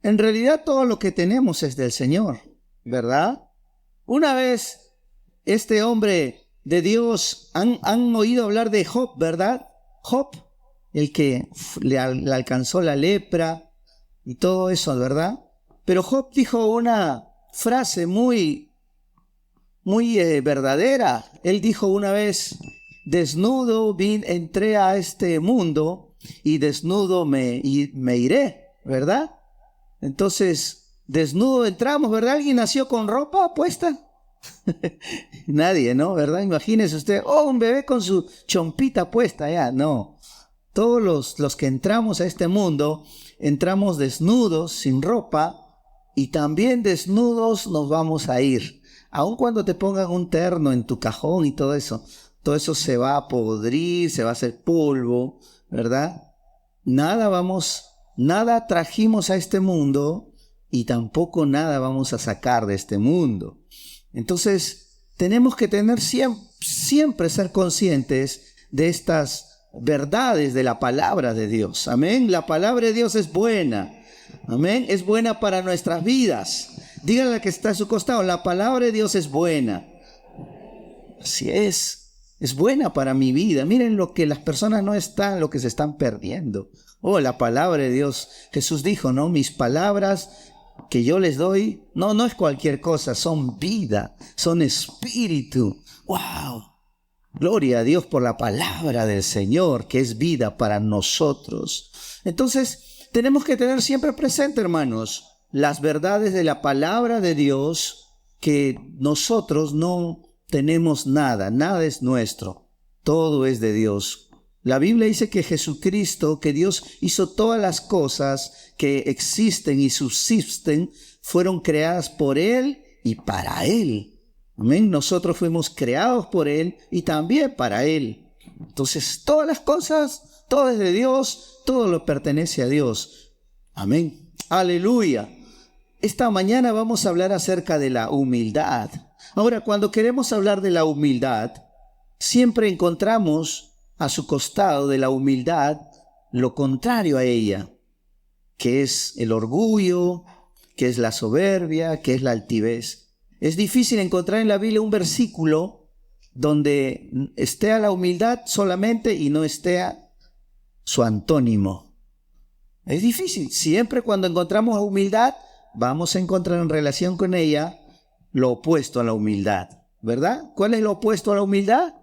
En realidad todo lo que tenemos es del Señor, ¿verdad? Una vez este hombre de Dios, han oído hablar de Job, ¿verdad? Job, el que le alcanzó la lepra y todo eso, ¿verdad? Pero Job dijo una frase muy verdadera. Él dijo una vez: desnudo entré a este mundo y desnudo me iré, ¿verdad? Entonces, desnudo entramos, ¿verdad? ¿Alguien nació con ropa puesta? Nadie, ¿no? ¿Verdad? Imagínese usted, un bebé con su chompita puesta, ya, no. Todos los que entramos a este mundo, entramos desnudos, sin ropa, y también desnudos nos vamos a ir. Aun cuando te pongan un terno en tu cajón y todo eso se va a podrir, se va a hacer polvo, ¿verdad? Nada trajimos a este mundo y tampoco nada vamos a sacar de este mundo. Entonces, tenemos que tener siempre ser conscientes de estas verdades de la palabra de Dios. Amén. La palabra de Dios es buena. Amén. Es buena para nuestras vidas. Díganle al que está a su costado: la palabra de Dios es buena. Así es. Es buena para mi vida. Miren lo que las personas no están, lo que se están perdiendo. La palabra de Dios. Jesús dijo, ¿no? Mis palabras que yo les doy, no es cualquier cosa, son vida, son espíritu. ¡Wow! Gloria a Dios por la palabra del Señor, que es vida para nosotros. Entonces, tenemos que tener siempre presente, hermanos, las verdades de la palabra de Dios, que nosotros no tenemos nada es nuestro, todo es de Dios. La Biblia dice que Jesucristo, que Dios hizo todas las cosas que existen y subsisten, fueron creadas por Él y para Él. Amén. Nosotros fuimos creados por Él y también para Él. Entonces, todas las cosas, todo es de Dios, todo lo pertenece a Dios. Amén. Aleluya. Esta mañana vamos a hablar acerca de la humildad. Ahora, cuando queremos hablar de la humildad, siempre encontramos a su costado de la humildad lo contrario a ella, que es el orgullo, que es la soberbia, que es la altivez. Es difícil encontrar en la Biblia un versículo donde esté a la humildad solamente y no esté a su antónimo. Es difícil. Siempre cuando encontramos humildad, vamos a encontrar en relación con ella lo opuesto a la humildad, ¿verdad? ¿Cuál es lo opuesto a la humildad?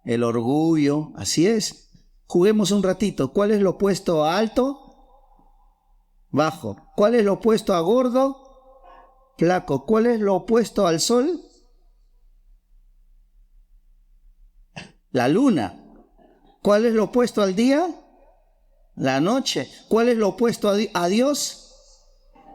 El orgullo, así es. Juguemos un ratito. ¿Cuál es lo opuesto a alto? Bajo. ¿Cuál es lo opuesto a gordo? Flaco. ¿Cuál es lo opuesto al sol? La luna. ¿Cuál es lo opuesto al día? La noche. ¿Cuál es lo opuesto a Dios?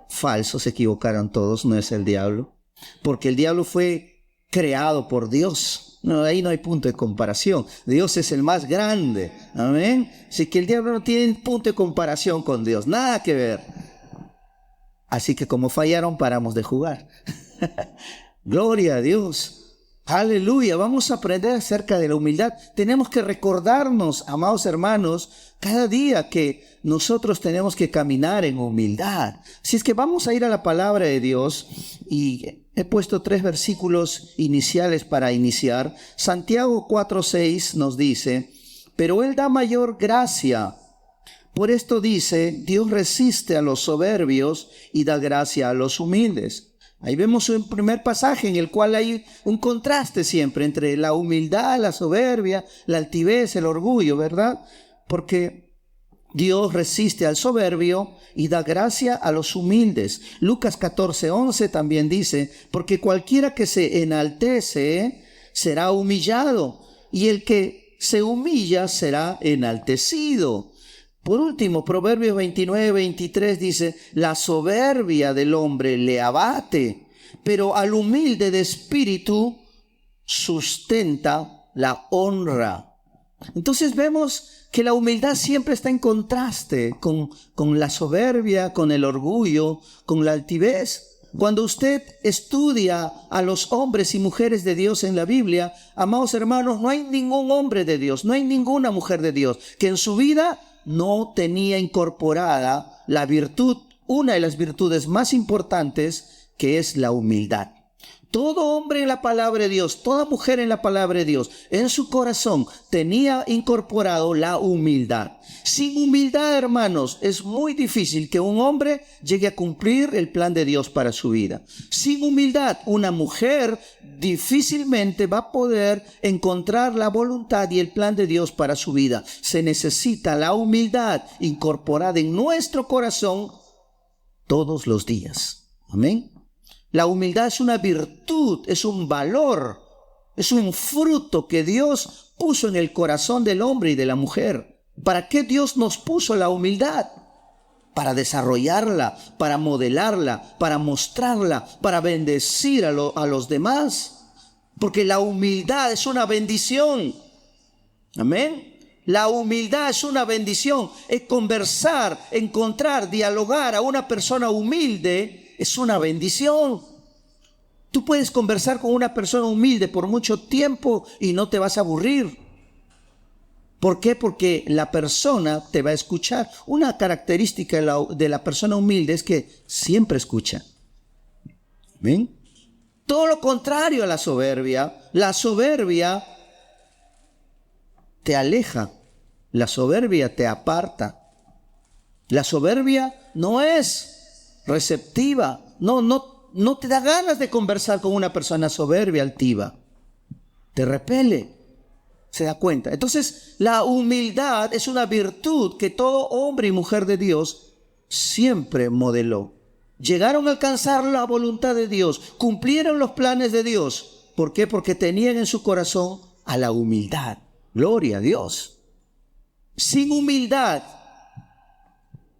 Falso, se equivocaron todos, no es el diablo. Porque el diablo fue creado por Dios. No, ahí no hay punto de comparación. Dios es el más grande. Amén. Así que el diablo no tiene punto de comparación con Dios. Nada que ver. Así que como fallaron, paramos de jugar. Gloria a Dios. Aleluya. Vamos a aprender acerca de la humildad. Tenemos que recordarnos, amados hermanos, cada día que nosotros tenemos que caminar en humildad. Así es que vamos a ir a la palabra de Dios y he puesto 3 versículos iniciales para iniciar. Santiago 4:6 nos dice: pero Él da mayor gracia. Por esto dice, Dios resiste a los soberbios y da gracia a los humildes. Ahí vemos un primer pasaje en el cual hay un contraste siempre entre la humildad, la soberbia, la altivez, el orgullo, ¿verdad? Porque Dios resiste al soberbio y da gracia a los humildes. Lucas 14:11 también dice, porque cualquiera que se enaltece será humillado, y el que se humilla será enaltecido. Por último, Proverbios 29:23 dice, la soberbia del hombre le abate, pero al humilde de espíritu sustenta la honra. Entonces vemos que la humildad siempre está en contraste con la soberbia, con el orgullo, con la altivez. Cuando usted estudia a los hombres y mujeres de Dios en la Biblia, amados hermanos, no hay ningún hombre de Dios, no hay ninguna mujer de Dios que en su vida no tenía incorporada la virtud una de las virtudes más importantes, que es la humildad. Todo hombre en la palabra de Dios, toda mujer en la palabra de Dios, en su corazón tenía incorporado la humildad. Sin humildad, hermanos, es muy difícil que un hombre llegue a cumplir el plan de Dios para su vida. Sin humildad, una mujer difícilmente va a poder encontrar la voluntad y el plan de Dios para su vida. Se necesita la humildad incorporada en nuestro corazón todos los días. Amén. La humildad es una virtud, es un valor, es un fruto que Dios puso en el corazón del hombre y de la mujer. ¿Para qué Dios nos puso la humildad? Para desarrollarla, para modelarla, para mostrarla, para bendecir a los demás. Porque la humildad es una bendición. Amén. La humildad es una bendición. Es conversar, encontrar, dialogar a una persona humilde. Es una bendición. Tú puedes conversar con una persona humilde por mucho tiempo y no te vas a aburrir. ¿Por qué? Porque la persona te va a escuchar. Una característica de la persona humilde es que siempre escucha. ¿Ven? Todo lo contrario a la soberbia. La soberbia te aleja. La soberbia te aparta. La soberbia no es receptiva, no te da ganas de conversar con una persona soberbia, altiva. Te repele, se da cuenta. Entonces, la humildad es una virtud que todo hombre y mujer de Dios siempre modeló. Llegaron a alcanzar la voluntad de Dios, cumplieron los planes de Dios. ¿Por qué? Porque tenían en su corazón a la humildad. Gloria a Dios. Sin humildad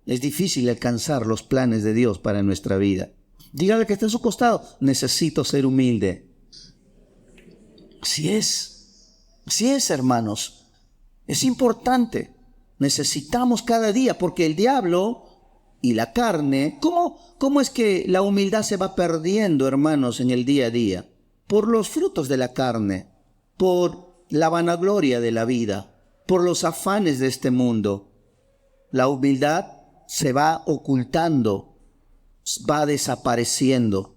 es difícil alcanzar los planes de Dios para nuestra vida. Dígale que está a su costado, necesito ser humilde. Así es, hermanos. Es importante. Necesitamos cada día, porque el diablo y la carne, ¿cómo es que la humildad se va perdiendo, hermanos, en el día a día? Por los frutos de la carne, por la vanagloria de la vida, por los afanes de este mundo. La humildad se va ocultando, va desapareciendo.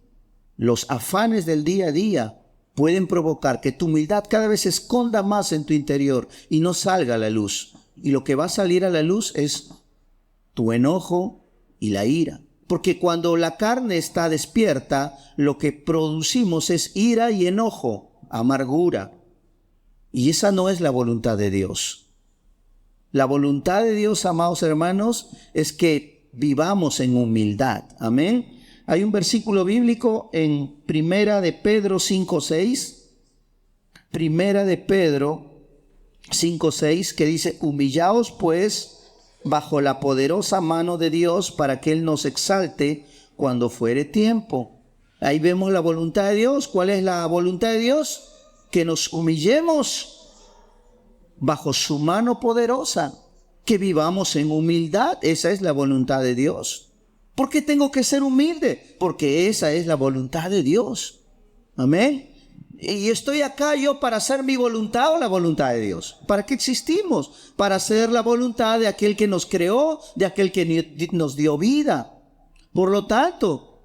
Los afanes del día a día pueden provocar que tu humildad cada vez se esconda más en tu interior y no salga a la luz. Y lo que va a salir a la luz es tu enojo y la ira. Porque cuando la carne está despierta, lo que producimos es ira y enojo, amargura. Y esa no es la voluntad de Dios. La voluntad de Dios, amados hermanos, es que vivamos en humildad. Amén. Hay un versículo bíblico en Primera de Pedro 5:6. Primera de Pedro 5:6, que dice: humillaos pues bajo la poderosa mano de Dios para que Él nos exalte cuando fuere tiempo. Ahí vemos la voluntad de Dios. ¿Cuál es la voluntad de Dios? Que nos humillemos bajo su mano poderosa, que vivamos en humildad. Esa es la voluntad de Dios. ¿Por qué tengo que ser humilde? Porque esa es la voluntad de Dios. Amén. Y estoy acá yo para hacer mi voluntad o la voluntad de Dios. ¿Para qué existimos? Para hacer la voluntad de aquel que nos creó, de aquel que nos dio vida. Por lo tanto,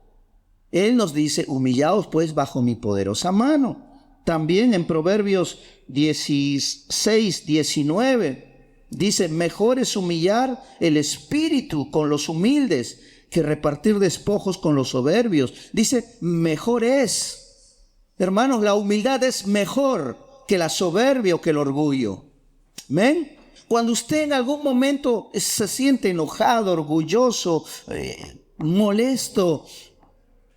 Él nos dice: humillaos pues bajo mi poderosa mano. También en Proverbios 16:19 dice: mejor es humillar el espíritu con los humildes que repartir despojos con los soberbios. Dice, mejor es. Hermanos, la humildad es mejor que la soberbia o que el orgullo. ¿Amén? Cuando usted en algún momento se siente enojado, orgulloso, molesto,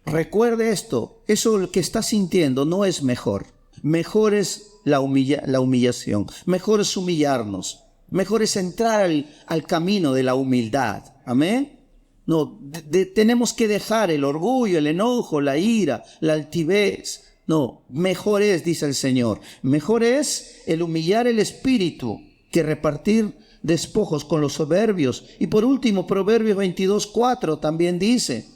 recuerde esto: eso que está sintiendo no es mejor. Mejor es la humillación. Mejor es humillarnos. Mejor es entrar al camino de la humildad. Amén. No, tenemos que dejar el orgullo, el enojo, la ira, la altivez. No, mejor es, dice el Señor, mejor es el humillar el espíritu que repartir despojos con los soberbios. Y por último, Proverbios 22:4 también dice: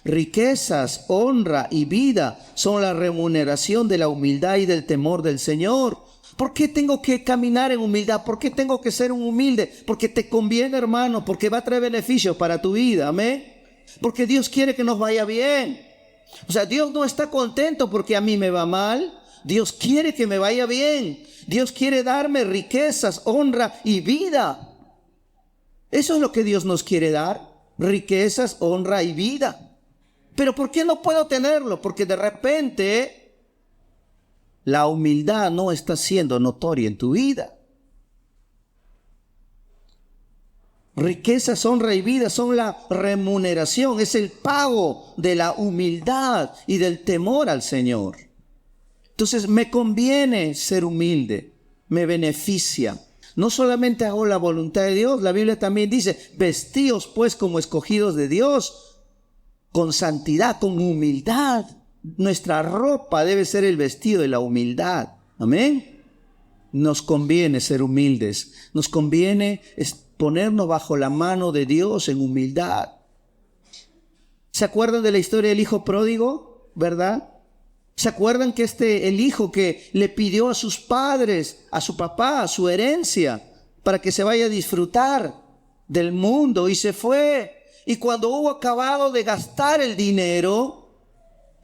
riquezas, honra y vida son la remuneración de la humildad y del temor del Señor. ¿Por qué tengo que caminar en humildad? ¿Por qué tengo que ser un humilde? Porque te conviene, hermano, porque va a traer beneficios para tu vida. Amén. Porque Dios quiere que nos vaya bien. O sea, Dios no está contento porque a mí me va mal. Dios quiere que me vaya bien. Dios quiere darme riquezas, honra y vida. Eso es lo que Dios nos quiere dar. Riquezas, honra y vida. Pero ¿por qué no puedo tenerlo? Porque de repente la humildad no está siendo notoria en tu vida. Riquezas, honra y vida son la remuneración, es el pago de la humildad y del temor al Señor. Entonces me conviene ser humilde, me beneficia. No solamente hago la voluntad de Dios, la Biblia también dice, vestíos pues como escogidos de Dios, con santidad, con humildad. Nuestra ropa debe ser el vestido de la humildad. Amén. Nos conviene ser humildes, nos conviene ponernos bajo la mano de Dios en humildad. ¿Se acuerdan de la historia del hijo pródigo? ¿Verdad? ¿Se acuerdan que el hijo que le pidió a sus padres, a su papá, su herencia, para que se vaya a disfrutar del mundo y se fue? Y cuando hubo acabado de gastar el dinero,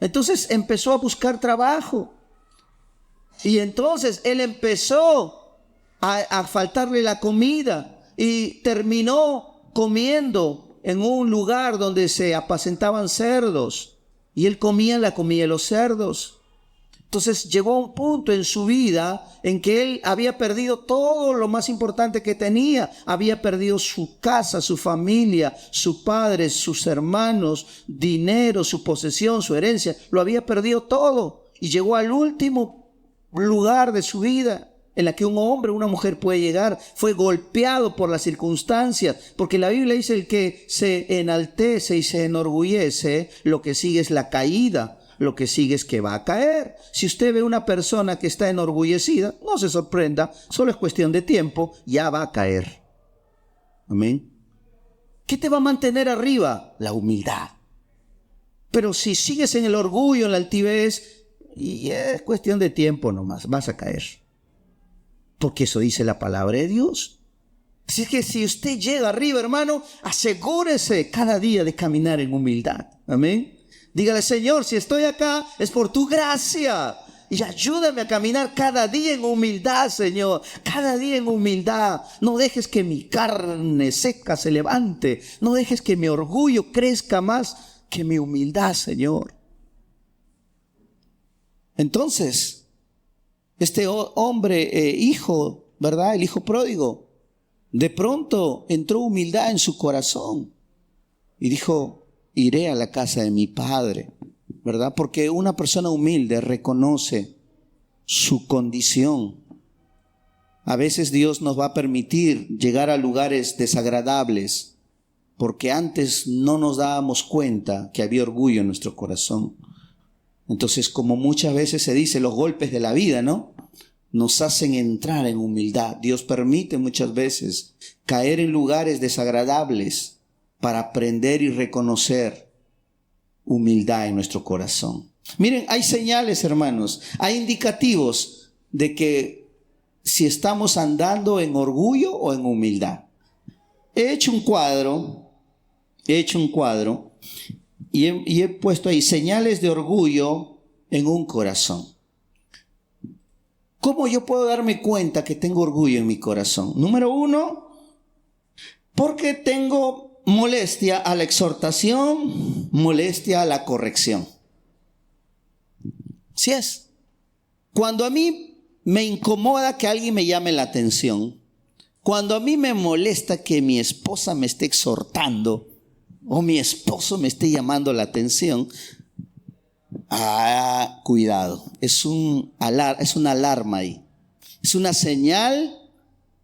entonces empezó a buscar trabajo. Y entonces él empezó a faltarle la comida. Y terminó comiendo en un lugar donde se apacentaban cerdos. Y él comía la comida de los cerdos. Entonces llegó a un punto en su vida en que él había perdido todo lo más importante que tenía. Había perdido su casa, su familia, su padre, sus hermanos, dinero, su posesión, su herencia. Lo había perdido todo. Y llegó al último lugar de su vida en la que un hombre o una mujer puede llegar. Fue golpeado por las circunstancias, porque la Biblia dice: el que se enaltece y se enorgullece, lo que sigue es la caída, lo que sigue es que va a caer. Si usted ve una persona que está enorgullecida, no se sorprenda, solo es cuestión de tiempo, ya va a caer. Amén. ¿Qué te va a mantener arriba? La humildad. Pero si sigues en el orgullo, en la altivez, y es cuestión de tiempo nomás, vas a caer. Porque eso dice la palabra de Dios. Así es que si usted llega arriba, hermano, asegúrese cada día de caminar en humildad. Amén. Dígale: Señor, si estoy acá es por tu gracia. Y ayúdame a caminar cada día en humildad, Señor. Cada día en humildad. No dejes que mi carne seca se levante. No dejes que mi orgullo crezca más que mi humildad, Señor. Entonces, este hombre, hijo, ¿verdad? El hijo pródigo, de pronto entró humildad en su corazón y dijo: iré a la casa de mi padre, ¿verdad? Porque una persona humilde reconoce su condición. A veces Dios nos va a permitir llegar a lugares desagradables porque antes no nos dábamos cuenta que había orgullo en nuestro corazón. Entonces, como muchas veces se dice, los golpes de la vida, ¿no?, nos hacen entrar en humildad. Dios permite muchas veces caer en lugares desagradables para aprender y reconocer humildad en nuestro corazón. Miren, hay señales, hermanos, hay indicativos de que si estamos andando en orgullo o en humildad. He hecho un cuadro y he puesto ahí señales de orgullo en un corazón. ¿Cómo yo puedo darme cuenta que tengo orgullo en mi corazón? Número 1, porque tengo molestia a la exhortación, molestia a la corrección. ¿Sí es? Cuando a mí me incomoda que alguien me llame la atención, cuando a mí me molesta que mi esposa me esté exhortando o mi esposo me esté llamando la atención, cuidado, es una alarma ahí. Es una señal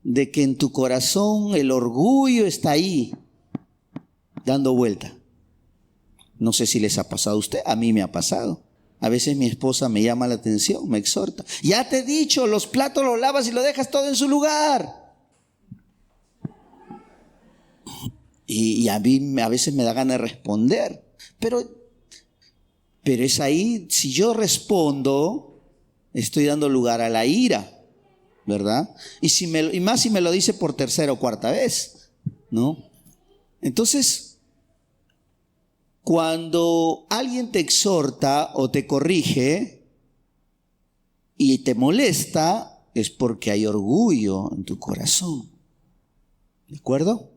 de que en tu corazón el orgullo está ahí, dando vuelta. No sé si les ha pasado a usted, a mí me ha pasado. A veces mi esposa me llama la atención, me exhorta: ya te he dicho, los platos los lavas y lo dejas todo en su lugar. Y a mí a veces me da ganas de responder, pero es ahí, si yo respondo, estoy dando lugar a la ira, ¿verdad? Y más si me lo dice por tercera o cuarta vez, ¿no? Entonces, Cuando alguien te exhorta o te corrige y te molesta, es porque hay orgullo en tu corazón. ¿De acuerdo?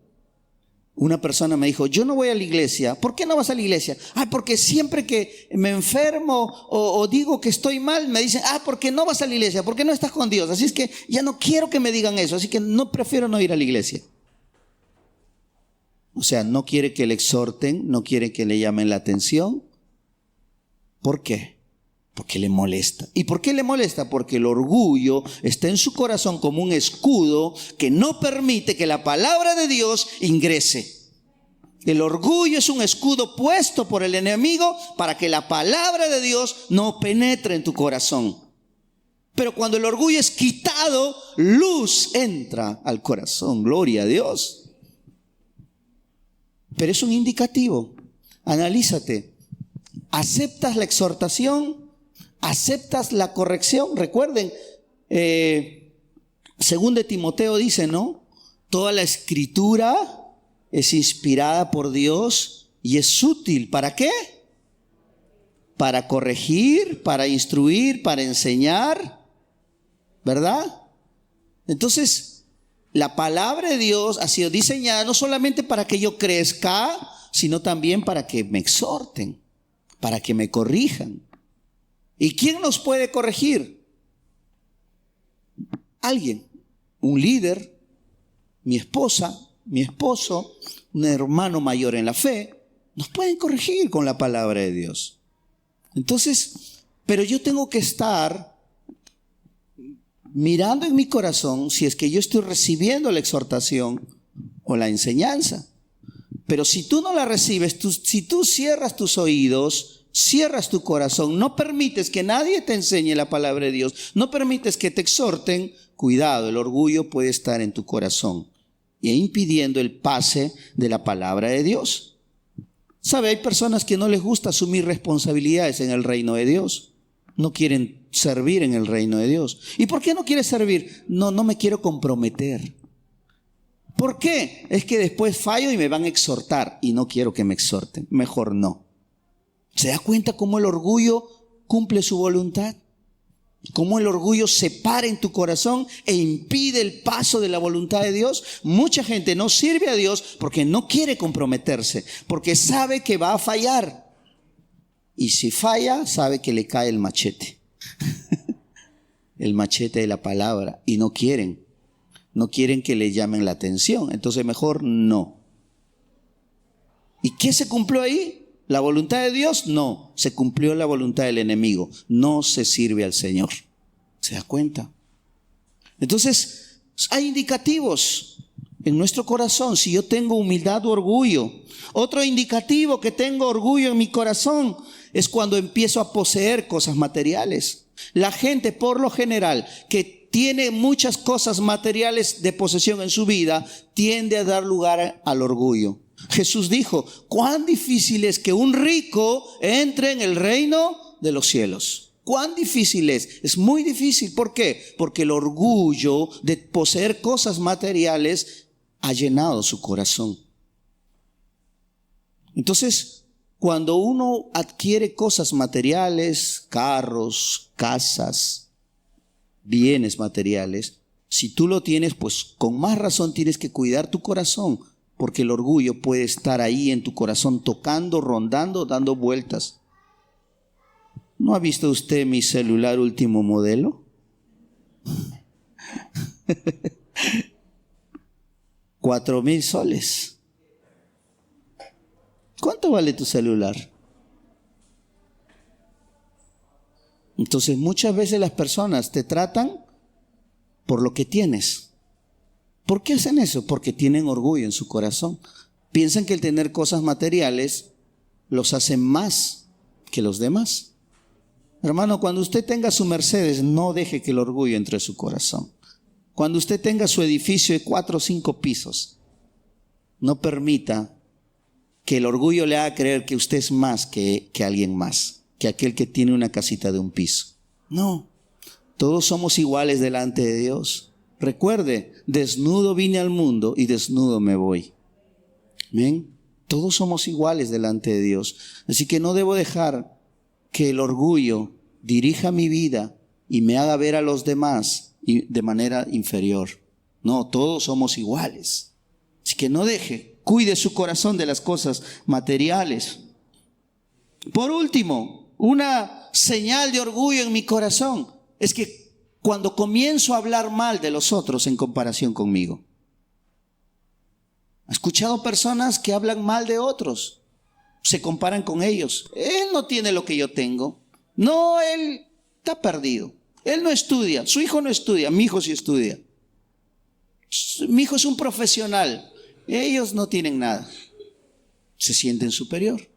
Una persona me dijo, yo no voy a la iglesia. ¿Por qué no vas a la iglesia? Porque siempre que me enfermo o digo que estoy mal, me dicen, ¿por qué no vas a la iglesia? ¿Por qué no estás con Dios? Así es que ya no quiero que me digan eso, así que prefiero no ir a la iglesia. O sea, no quiere que le exhorten, no quiere que le llamen la atención. ¿Por qué? Porque le molesta. ¿Y por qué le molesta? Porque el orgullo está en su corazón como un escudo que no permite que la palabra de Dios ingrese. El orgullo es un escudo puesto por el enemigo para que la palabra de Dios no penetre en tu corazón. Pero cuando el orgullo es quitado, luz entra al corazón. Gloria a Dios. Pero es un indicativo. Analízate. ¿Aceptas la exhortación? ¿Aceptas la corrección? Recuerden, según de Timoteo dice, ¿no? Toda la escritura es inspirada por Dios y es útil. ¿Para qué? Para corregir, para instruir, para enseñar. ¿Verdad? Entonces, la palabra de Dios ha sido diseñada no solamente para que yo crezca, sino también para que me exhorten, para que me corrijan. ¿Y quién nos puede corregir? Alguien, un líder, mi esposa, mi esposo, un hermano mayor en la fe, nos pueden corregir con la palabra de Dios. Entonces, pero yo tengo que estar mirando en mi corazón si es que yo estoy recibiendo la exhortación o la enseñanza. Pero si tú no la recibes, si tú cierras tus oídos, cierras tu corazón, no permites que nadie te enseñe la palabra de Dios, no permites que te exhorten, cuidado, el orgullo puede estar en tu corazón e impidiendo el pase de la palabra de Dios. ¿Sabe? Hay personas que no les gusta asumir responsabilidades en el reino de Dios. No quieren servir en el reino de Dios. ¿Y por qué no quieres servir? No me quiero comprometer. ¿Por qué? Es que después fallo y me van a exhortar y no quiero que me exhorten. Mejor no. ¿Se da cuenta cómo el orgullo cumple su voluntad? Cómo el orgullo se para en tu corazón e impide el paso de la voluntad de Dios. Mucha gente no sirve a Dios porque no quiere comprometerse, porque sabe que va a fallar. Y si falla, sabe que le cae el machete. El machete de la palabra. Y no quieren que le llamen la atención. Entonces mejor no. ¿Y qué se cumplió ahí? ¿La voluntad de Dios? No, se cumplió la voluntad del enemigo. No se sirve al Señor. ¿Se da cuenta? Entonces, hay indicativos en nuestro corazón. Si yo tengo humildad o orgullo. Otro indicativo que tengo orgullo en mi corazón es cuando empiezo a poseer cosas materiales. La gente, por lo general, que tiene muchas cosas materiales de posesión en su vida, tiende a dar lugar al orgullo. Jesús dijo, cuán difícil es que un rico entre en el reino de los cielos. Cuán difícil es muy difícil. ¿Por qué? Porque el orgullo de poseer cosas materiales ha llenado su corazón. Entonces, cuando uno adquiere cosas materiales, carros, casas, bienes materiales, si tú lo tienes, pues con más razón tienes que cuidar tu corazón. Porque el orgullo puede estar ahí en tu corazón tocando, rondando, dando vueltas. ¿No ha visto usted mi celular último modelo? 4,000 soles. ¿Cuánto vale tu celular? Entonces muchas veces las personas te tratan por lo que tienes. ¿Por qué hacen eso? Porque tienen orgullo en su corazón. Piensan que el tener cosas materiales los hace más que los demás. Hermano, cuando usted tenga su Mercedes, no deje que el orgullo entre a su corazón. Cuando usted tenga su edificio de 4 o 5 pisos, no permita que el orgullo le haga creer que usted es más que alguien más, que aquel que tiene una casita de un piso. No, todos somos iguales delante de Dios. Recuerde, desnudo vine al mundo y desnudo me voy. ¿Amén? Todos somos iguales delante de Dios. Así que no debo dejar que el orgullo dirija mi vida y me haga ver a los demás de manera inferior. No, todos somos iguales. Así que no deje, cuide su corazón de las cosas materiales. Por último, una señal de orgullo en mi corazón es que cuando comienzo a hablar mal de los otros en comparación conmigo. ¿Ha escuchado personas que hablan mal de otros? Se comparan con ellos. Él no tiene lo que yo tengo. No, él está perdido. Él no estudia. Su hijo no estudia. Mi hijo sí estudia. Mi hijo es un profesional. Ellos no tienen nada. Se sienten superior.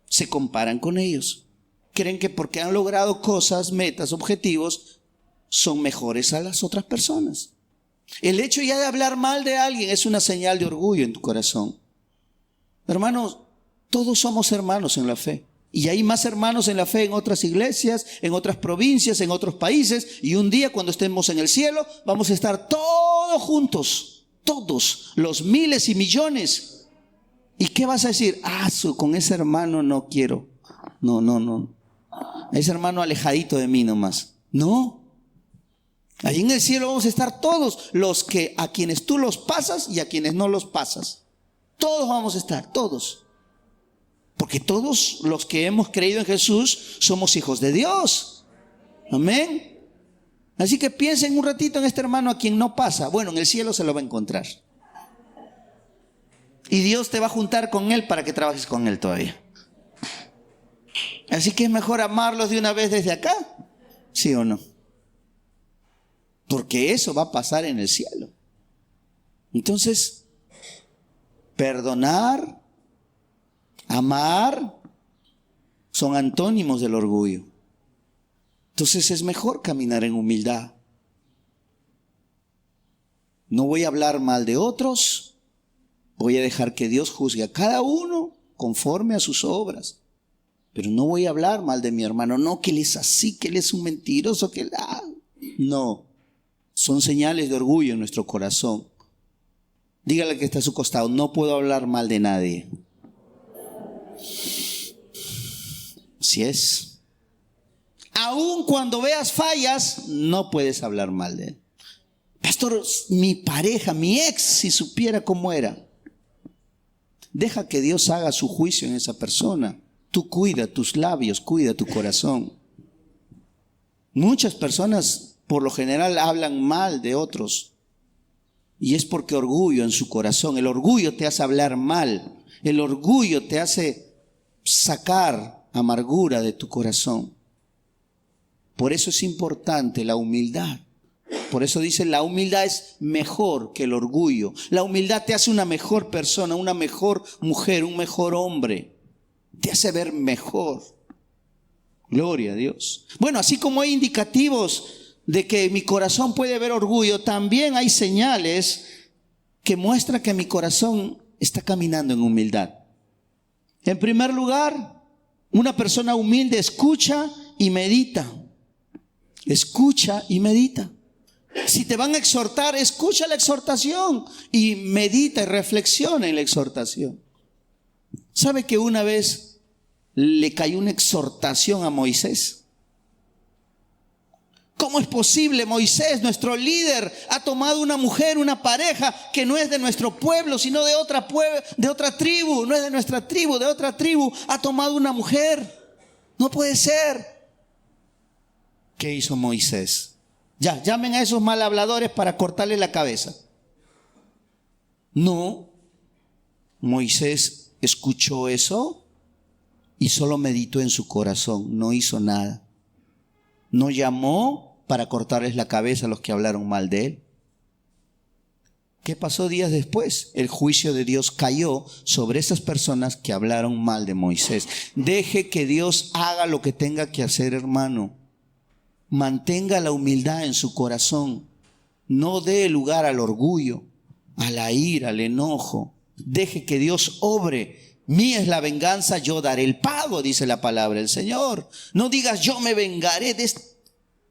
Se comparan con ellos. Creen que porque han logrado cosas, metas, objetivos, son mejores a las otras personas. El hecho ya de hablar mal de alguien es una señal de orgullo en tu corazón. Hermanos, todos somos hermanos en la fe. Y hay más hermanos en la fe en otras iglesias, en otras provincias, en otros países. Y un día cuando estemos en el cielo, vamos a estar todos juntos. Todos, los miles y millones. ¿Y qué vas a decir? Con ese hermano no quiero. No. Ese hermano alejadito de mí nomás. No. Allí en el cielo vamos a estar todos, los que a quienes tú los pasas y a quienes no los pasas. Todos vamos a estar, todos. Porque todos los que hemos creído en Jesús somos hijos de Dios. Amén. Así que piensen un ratito en este hermano a quien no pasa. Bueno, en el cielo se lo va a encontrar. Y Dios te va a juntar con él para que trabajes con él todavía. Así que es mejor amarlos de una vez desde acá. ¿Sí o no? Porque eso va a pasar en el cielo. Entonces, perdonar, amar, son antónimos del orgullo. Entonces es mejor caminar en humildad. No voy a hablar mal de otros. Voy a dejar que Dios juzgue a cada uno conforme a sus obras. Pero no voy a hablar mal de mi hermano. No, que él es así, que él es un mentiroso, que él... No. Son señales de orgullo en nuestro corazón. Dígale que está a su costado, no puedo hablar mal de nadie. Así es. Aun cuando veas fallas, no puedes hablar mal de él. Pastor, mi pareja, mi ex, si supiera cómo era. Deja que Dios haga su juicio en esa persona. Tú cuida tus labios, cuida tu corazón. Muchas personas por lo general hablan mal de otros. Y es porque orgullo en su corazón. El orgullo te hace hablar mal. El orgullo te hace sacar amargura de tu corazón. Por eso es importante la humildad. Por eso dice, la humildad es mejor que el orgullo. La humildad te hace una mejor persona, una mejor mujer, un mejor hombre. Te hace ver mejor. Gloria a Dios. Bueno, así como hay indicativos de que mi corazón puede ver orgullo, también hay señales que muestran que mi corazón está caminando en humildad. En primer lugar, una persona humilde escucha y medita. Escucha y medita. Si te van a exhortar, escucha la exhortación y medita y reflexiona en la exhortación. ¿Sabe que una vez le cayó una exhortación a Moisés? ¿Cómo es posible? Moisés, nuestro líder, ha tomado una mujer, una pareja que no es de nuestro pueblo, sino de otra tribu, no es de nuestra tribu, de otra tribu, ha tomado una mujer. No puede ser. ¿Qué hizo Moisés? Ya, llamen a esos mal habladores para cortarle la cabeza. No. Moisés escuchó eso y solo meditó en su corazón, no hizo nada. No llamó para cortarles la cabeza a los que hablaron mal de él. ¿Qué pasó días después? El juicio de Dios cayó sobre esas personas que hablaron mal de Moisés. Deje que Dios haga lo que tenga que hacer, hermano. Mantenga la humildad en su corazón. No dé lugar al orgullo, a la ira, al enojo. Deje que Dios obre. Mía es la venganza, yo daré el pago, dice la palabra del Señor. No digas yo me vengaré de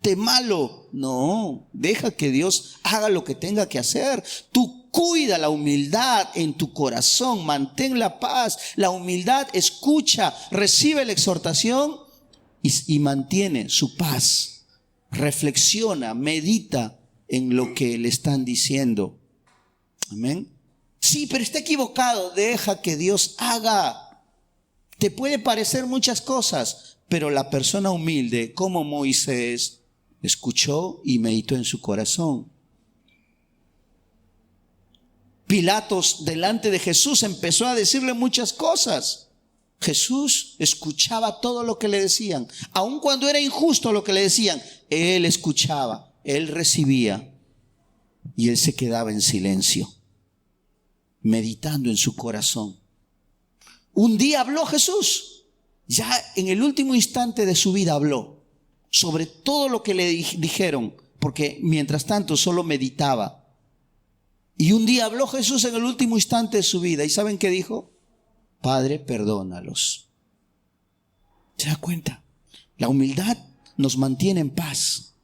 porte malo. No, deja que Dios haga lo que tenga que hacer. Tú cuida la humildad en tu corazón, mantén la paz. La humildad escucha, recibe la exhortación y mantiene su paz. Reflexiona, medita en lo que le están diciendo. Amén. Sí, pero está equivocado. Deja que Dios haga. Te puede parecer muchas cosas, pero la persona humilde, como Moisés, escuchó y meditó en su corazón. Pilatos, delante de Jesús, empezó a decirle muchas cosas. Jesús escuchaba todo lo que le decían. Aun cuando era injusto lo que le decían, él escuchaba, él recibía y él se quedaba en silencio, meditando en su corazón. Un día habló Jesús, ya en el último instante de su vida habló sobre todo lo que le dijeron, porque mientras tanto solo meditaba. Y un día habló Jesús en el último instante de su vida. ¿Y saben qué dijo? Padre, perdónalos. ¿Se da cuenta? La humildad nos mantiene en paz.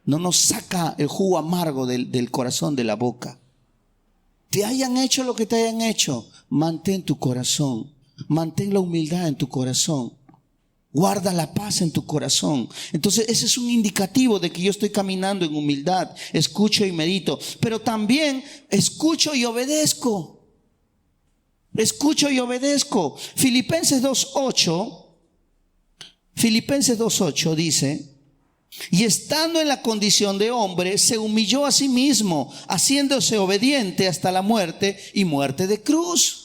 No nos saca el jugo amargo del corazón de la boca. Te hayan hecho lo que te hayan hecho, mantén tu corazón. Mantén la humildad en tu corazón. Guarda la paz en tu corazón. Entonces ese es un indicativo de que yo estoy caminando en humildad. Escucho y medito, pero también escucho y obedezco. Escucho y obedezco. Filipenses 2:8 dice: y estando en la condición de hombre, se humilló a sí mismo, haciéndose obediente hasta la muerte y muerte de cruz.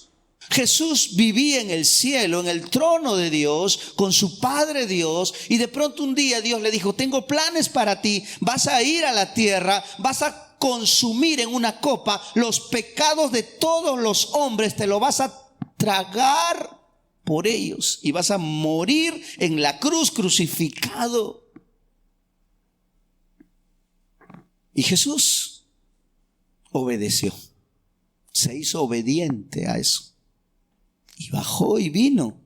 Jesús vivía en el cielo, en el trono de Dios, con su Padre Dios, y de pronto un día Dios le dijo: tengo planes para ti, vas a ir a la tierra, vas a consumir en una copa los pecados de todos los hombres, te lo vas a tragar por ellos y vas a morir en la cruz crucificado. Y Jesús obedeció, se hizo obediente a eso. Y bajó y vino.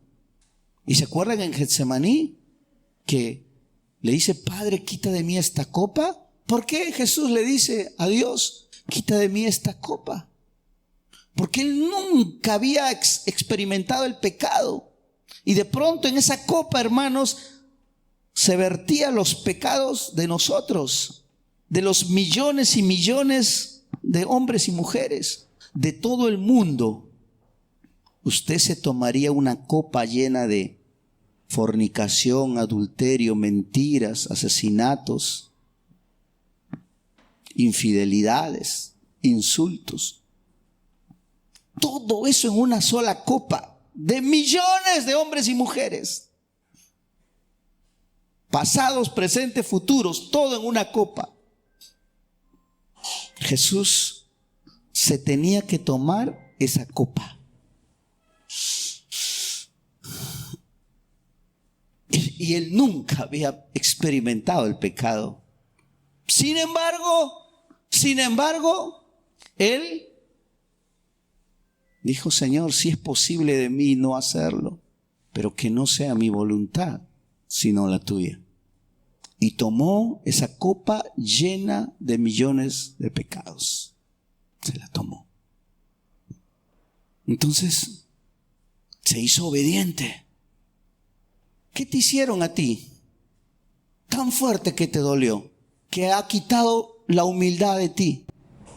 ¿Y se acuerdan en Getsemaní que le dice: Padre, quita de mí esta copa? ¿Por qué Jesús le dice a Dios: quita de mí esta copa? Porque él nunca había experimentado el pecado. Y de pronto en esa copa, hermanos, se vertían los pecados de nosotros, de los millones y millones de hombres y mujeres de todo el mundo. Usted se tomaría una copa llena de fornicación, adulterio, mentiras, asesinatos, infidelidades, insultos. Todo eso en una sola copa de millones de hombres y mujeres. Pasados, presentes, futuros, todo en una copa. Jesús se tenía que tomar esa copa. Y él nunca había experimentado el pecado. Sin embargo, él dijo: Señor, si es posible de mí no hacerlo, pero que no sea mi voluntad, sino la tuya. Y tomó esa copa llena de millones de pecados. Se la tomó. Entonces, se hizo obediente. ¿Qué te hicieron a ti tan fuerte que te dolió, que ha quitado la humildad de ti?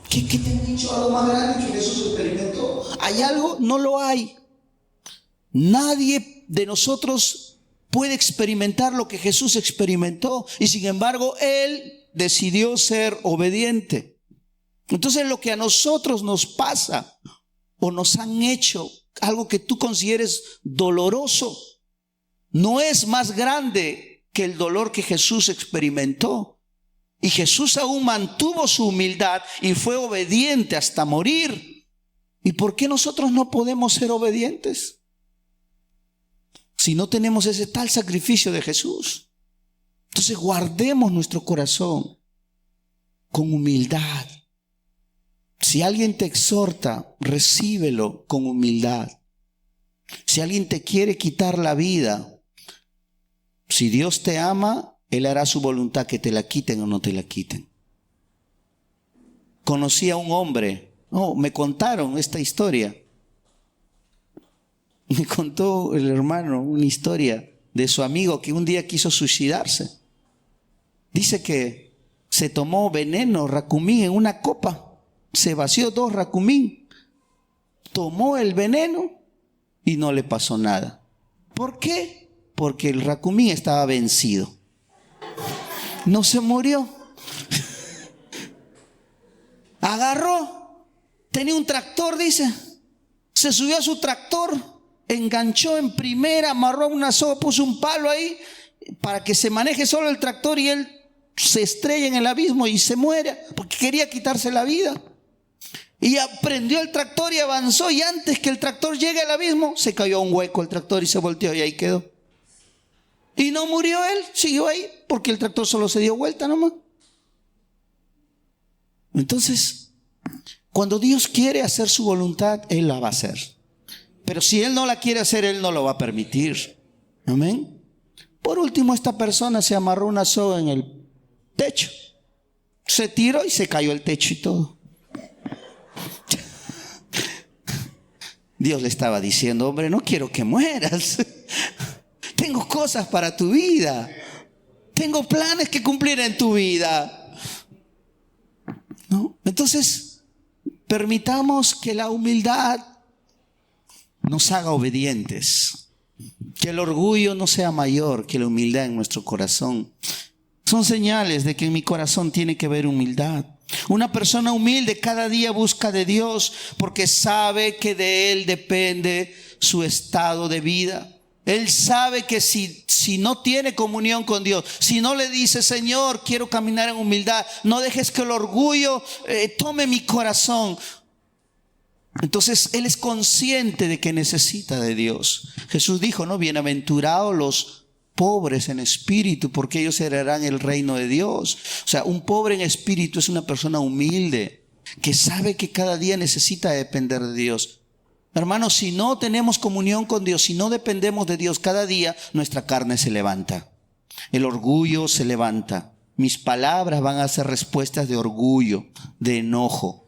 ¿Qué te han dicho algo más grande que Jesús experimentó? ¿Hay algo? No lo hay. Nadie de nosotros puede experimentar lo que Jesús experimentó, y sin embargo él decidió ser obediente. Entonces lo que a nosotros nos pasa o nos han hecho, algo que tú consideres doloroso, no es más grande que el dolor que Jesús experimentó. Y Jesús aún mantuvo su humildad y fue obediente hasta morir. ¿Y por qué nosotros no podemos ser obedientes si no tenemos ese tal sacrificio de Jesús? Entonces guardemos nuestro corazón con humildad. Si alguien te exhorta, recíbelo con humildad. Si alguien te quiere quitar la vida, si Dios te ama, Él hará su voluntad, que te la quiten o no te la quiten. Conocí a un hombre, me contaron esta historia. Me contó el hermano una historia de su amigo que un día quiso suicidarse. Dice que se tomó veneno, racumín, en una copa. Se vació 2 racumín. Tomó el veneno y no le pasó nada. ¿Por qué? Porque el racumín estaba vencido. No se murió. Agarró, tenía un tractor, dice. Se subió a su tractor, enganchó en primera, amarró una soga, puso un palo ahí para que se maneje solo el tractor y él se estrella en el abismo y se muere porque quería quitarse la vida. Y prendió el tractor y avanzó, y antes que el tractor llegue al abismo se cayó a un hueco el tractor y se volteó y ahí quedó. Y no murió él, siguió ahí porque el tractor solo se dio vuelta nomás. Entonces, cuando Dios quiere hacer su voluntad, Él la va a hacer. Pero si Él no la quiere hacer, Él no lo va a permitir. Amén. Por último, esta persona se amarró una soga en el techo. Se tiró y se cayó el techo y todo. Dios le estaba diciendo: hombre, no quiero que mueras. Tengo cosas para tu vida. Tengo planes que cumplir en tu vida. ¿No? Entonces, permitamos que la humildad nos haga obedientes. Que el orgullo no sea mayor que la humildad en nuestro corazón. Son señales de que en mi corazón tiene que haber humildad. Una persona humilde cada día busca de Dios porque sabe que de Él depende su estado de vida. Él sabe que si no tiene comunión con Dios, si no le dice: Señor, quiero caminar en humildad, no dejes que el orgullo tome mi corazón. Entonces Él es consciente de que necesita de Dios. Jesús dijo, ¿no? Bienaventurados los pobres en espíritu, porque ellos heredarán el reino de Dios. O sea, un pobre en espíritu es una persona humilde, que sabe que cada día necesita depender de Dios. Hermanos, si no tenemos comunión con Dios, si no dependemos de Dios, cada día nuestra carne se levanta. El orgullo se levanta. Mis palabras van a ser respuestas de orgullo, de enojo.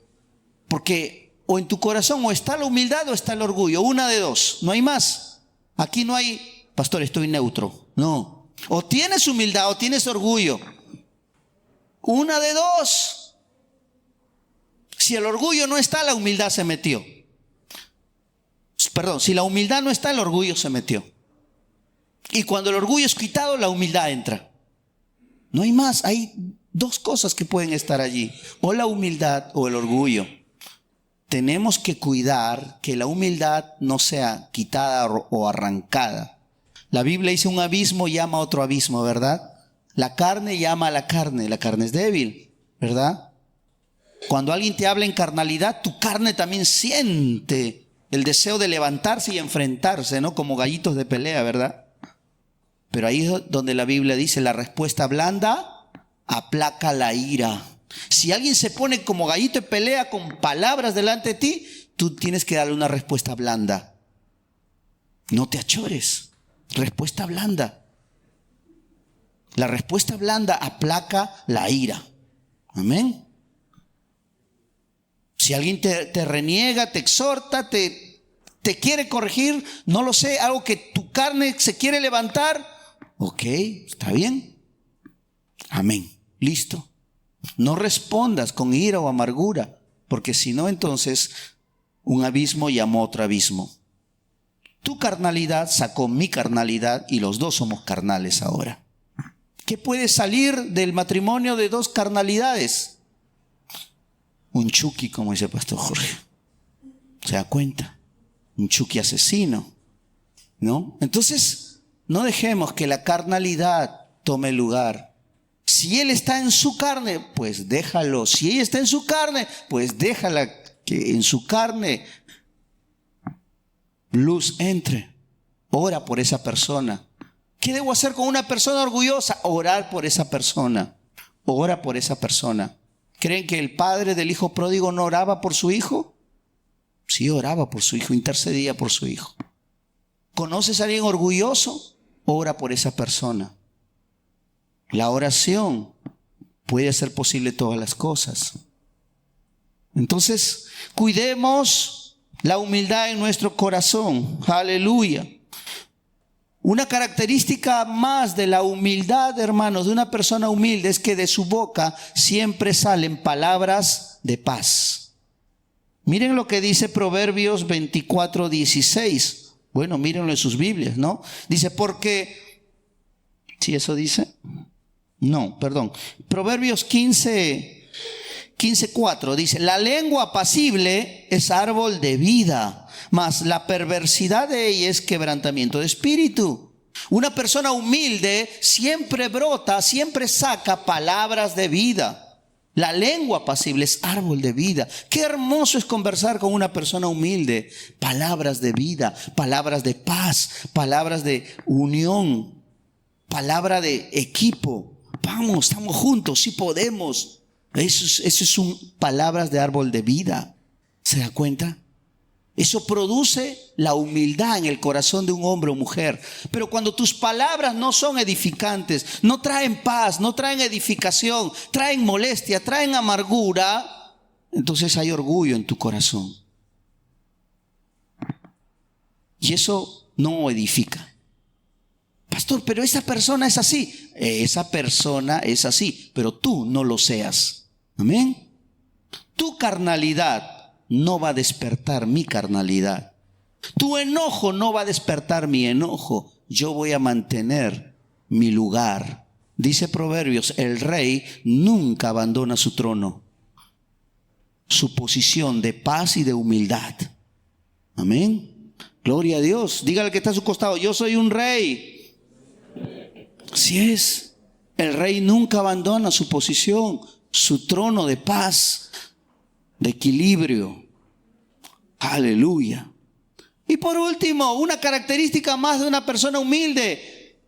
Porque o en tu corazón o está la humildad o está el orgullo. Una de dos, no hay más. Aquí no hay: pastor, estoy neutro. No. O tienes humildad o tienes orgullo. Una de dos. Si el orgullo no está, la humildad se metió. Perdón, si la humildad no está, el orgullo se metió. Y cuando el orgullo es quitado, la humildad entra. No hay más. Hay 2 cosas que pueden estar allí: o la humildad o el orgullo. Tenemos que cuidar que la humildad no sea quitada o arrancada. La Biblia dice: un abismo llama a otro abismo, ¿verdad? La carne llama a la carne es débil, ¿verdad? Cuando alguien te habla en carnalidad, tu carne también siente el deseo de levantarse y enfrentarse, ¿no? Como gallitos de pelea, ¿verdad? Pero ahí es donde la Biblia dice: la respuesta blanda aplaca la ira. Si alguien se pone como gallito de pelea con palabras delante de ti, tú tienes que darle una respuesta blanda. No te achores. Respuesta blanda. La respuesta blanda aplaca la ira. Amén. Si alguien te reniega, te exhorta, te quiere corregir, no lo sé, algo que tu carne se quiere levantar, ok, está bien. Amén. Listo. No respondas con ira o amargura, porque si no, entonces un abismo llamó a otro abismo. Tu carnalidad sacó mi carnalidad y los 2 somos carnales ahora. ¿Qué puede salir del matrimonio de 2 carnalidades? Un Chucky, como dice el pastor Jorge. ¿Se da cuenta? Un Chucky asesino, ¿no? Entonces, no dejemos que la carnalidad tome lugar. Si él está en su carne, pues déjalo. Si ella está en su carne, pues déjala que en su carne luz entre. Ora por esa persona. ¿Qué debo hacer con una persona orgullosa? Orar por esa persona. Ora por esa persona. ¿Creen que el padre del hijo pródigo no oraba por su hijo? Sí, oraba por su hijo, intercedía por su hijo. ¿Conoces a alguien orgulloso? Ora por esa persona. La oración puede hacer posible todas las cosas. Entonces, cuidemos la humildad en nuestro corazón. Aleluya. Una característica más de la humildad, hermanos, de una persona humilde es que de su boca siempre salen palabras de paz. Miren lo que dice Proverbios 24:16. Bueno, mírenlo en sus Biblias, ¿no? Dice, porque... ¿Sí eso dice? No, perdón. Proverbios 15:4 dice, la lengua apacible es árbol de vida, mas la perversidad de ella es quebrantamiento de espíritu. Una persona humilde siempre brota, siempre saca palabras de vida. La lengua apacible es árbol de vida. Qué hermoso es conversar con una persona humilde. Palabras de vida, palabras de paz, palabras de unión, palabra de equipo. Vamos, estamos juntos, sí podemos. Eso son palabras de árbol de vida. ¿Se da cuenta? Eso produce la humildad en el corazón de un hombre o mujer. Pero cuando tus palabras no son edificantes, no traen paz, no traen edificación, traen molestia, traen amargura, entonces hay orgullo en tu corazón. Y eso no edifica. Pastor, pero esa persona es así. Esa persona es así, pero tú no lo seas. Amén. Tu carnalidad no va a despertar mi carnalidad. Tu enojo no va a despertar mi enojo. Yo voy a mantener mi lugar. Dice Proverbios, el rey nunca abandona su trono, su posición de paz y de humildad. Amén. Gloria a Dios. Dígale que está a su costado, yo soy un rey. Así es. El rey nunca abandona su posición, su trono de paz, de equilibrio. Aleluya. Y por último, una característica más de una persona humilde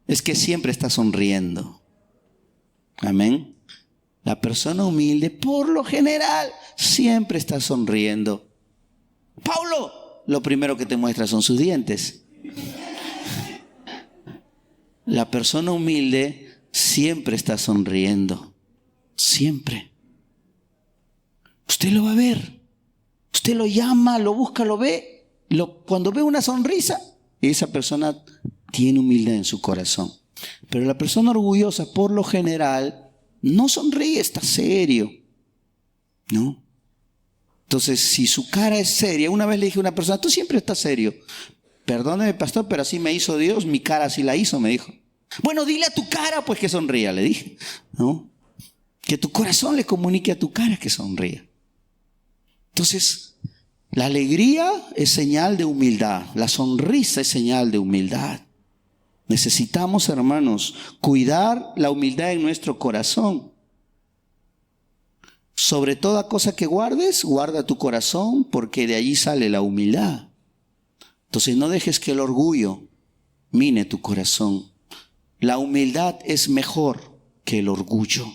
es que siempre está sonriendo. Amén. La persona humilde, por lo general, siempre está sonriendo. Pablo, lo primero que te muestra son sus dientes. La persona humilde siempre está sonriendo. Siempre. Usted lo va a ver. Usted lo llama, lo busca, lo ve. Cuando ve una sonrisa, esa persona tiene humildad en su corazón. Pero la persona orgullosa, por lo general, no sonríe, está serio. ¿No? Entonces, si su cara es seria, una vez le dije a una persona, tú siempre estás serio. Perdóneme, pastor, pero así me hizo Dios, mi cara así la hizo, me dijo. Bueno, dile a tu cara pues que sonría, le dije. ¿No? Que tu corazón le comunique a tu cara que sonría. Entonces, la alegría es señal de humildad, la sonrisa es señal de humildad. Necesitamos, hermanos, cuidar la humildad en nuestro corazón. Sobre toda cosa que guardes, guarda tu corazón, porque de allí sale la humildad. Entonces no dejes que el orgullo mine tu corazón. La humildad es mejor que el orgullo.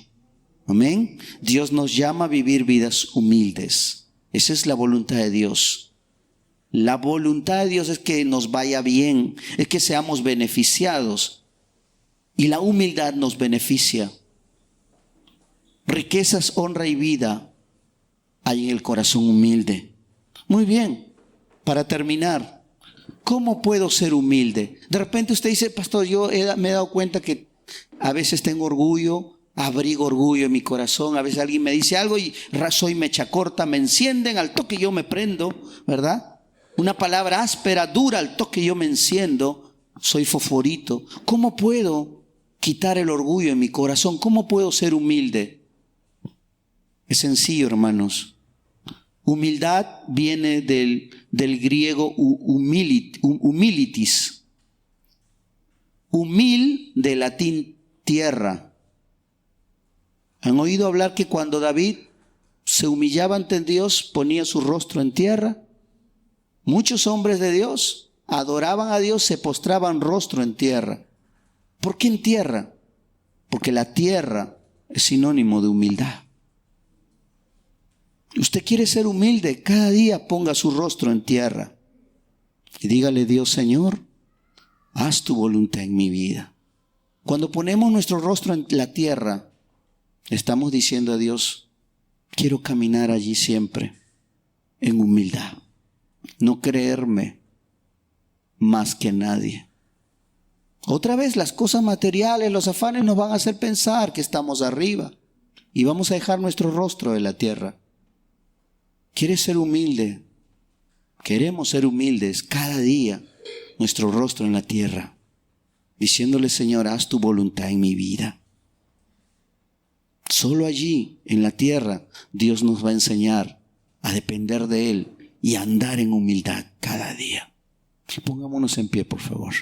Amén. Dios nos llama a vivir vidas humildes. Esa es la voluntad de Dios. La voluntad de Dios es que nos vaya bien, es que seamos beneficiados. Y la humildad nos beneficia. Riquezas, honra y vida hay en el corazón humilde. Muy bien, para terminar, ¿cómo puedo ser humilde? De repente usted dice, pastor, yo me he dado cuenta que a veces tengo orgullo, abrigo orgullo en mi corazón. A veces alguien me dice algo y soy mecha corta, me encienden, al toque yo me prendo, ¿verdad? Una palabra áspera, dura, al toque yo me enciendo, soy fosforito. ¿Cómo puedo quitar el orgullo en mi corazón? ¿Cómo puedo ser humilde? Es sencillo, hermanos. Humildad viene del griego humilitis. Humil, de latín tierra. ¿Han oído hablar que cuando David se humillaba ante Dios ponía su rostro en tierra? Muchos hombres de Dios adoraban a Dios, se postraban rostro en tierra. ¿Por qué en tierra? Porque la tierra es sinónimo de humildad. Usted quiere ser humilde, cada día ponga su rostro en tierra y dígale, Dios, Señor, haz tu voluntad en mi vida. Cuando ponemos nuestro rostro en la tierra, estamos diciendo a Dios, quiero caminar allí siempre en humildad, no creerme más que nadie. Otra vez las cosas materiales, los afanes nos van a hacer pensar que estamos arriba y vamos a dejar nuestro rostro en la tierra. ¿Quieres ser humilde? Queremos ser humildes cada día, nuestro rostro en la tierra, diciéndole, Señor, haz tu voluntad en mi vida. Solo allí, en la tierra, Dios nos va a enseñar a depender de Él y a andar en humildad cada día. Pongámonos en pie, por favor.